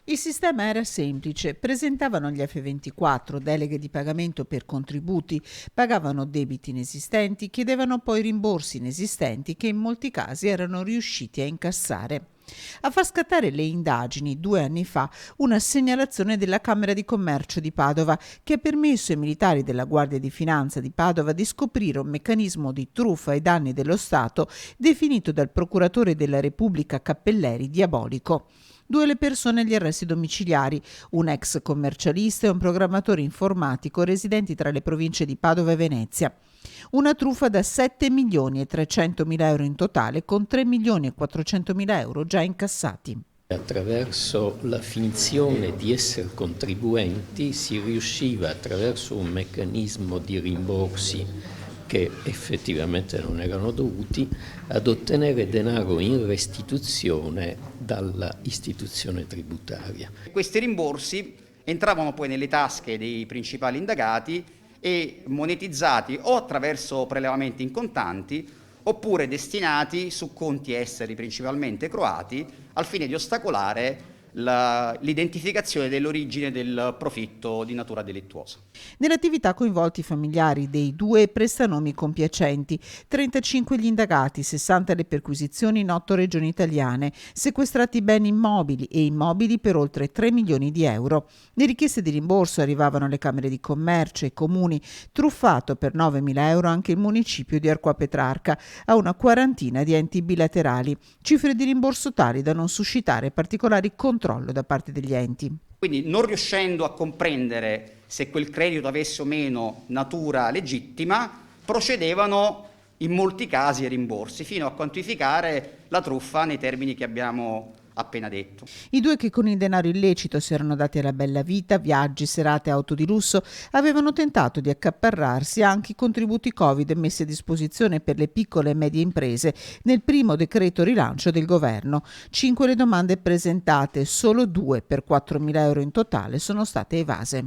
Il sistema era semplice: presentavano gli F24, deleghe di pagamento per contributi, pagavano debiti inesistenti, chiedevano poi rimborsi inesistenti che in molti casi erano riusciti a incassare. A far scattare le indagini, 2 anni fa, una segnalazione della Camera di Commercio di Padova che ha permesso ai militari della Guardia di Finanza di Padova di scoprire un meccanismo di truffa ai danni dello Stato definito dal procuratore della Repubblica Cappelleri diabolico. 2 le persone agli arresti domiciliari, un ex commercialista e un programmatore informatico residenti tra le province di Padova e Venezia. Una truffa da 7 milioni e 300 mila euro in totale, con 3 milioni e 400 mila euro già incassati. Attraverso la finzione di essere contribuenti si riusciva, attraverso un meccanismo di rimborsi che effettivamente non erano dovuti, ad ottenere denaro in restituzione dalla istituzione tributaria. Questi rimborsi entravano poi nelle tasche dei principali indagati e monetizzati o attraverso prelevamenti in contanti oppure destinati su conti esteri, principalmente croati, al fine di ostacolare l'identificazione dell'origine del profitto di natura delittuosa. Nell'attività coinvolti i familiari dei 2 prestanomi compiacenti, 35 gli indagati, 60 le perquisizioni in 8 regioni italiane, sequestrati beni immobili e immobili per oltre 3 milioni di euro. Le richieste di rimborso arrivavano alle Camere di Commercio e ai comuni, truffato per 9.000 euro anche il municipio di Arqua Petrarca, a una quarantina di enti bilaterali, cifre di rimborso tali da non suscitare particolari controllo da parte degli enti. Quindi, non riuscendo a comprendere se quel credito avesse o meno natura legittima, procedevano in molti casi ai rimborsi, fino a quantificare la truffa nei termini che abbiamo appena detto. I 2 che con il denaro illecito si erano dati alla bella vita, viaggi, serate, auto di lusso, avevano tentato di accaparrarsi anche i contributi Covid messi a disposizione per le piccole e medie imprese nel primo decreto rilancio del governo. 5 le domande presentate, solo 2 per 4.000 euro in totale sono state evase.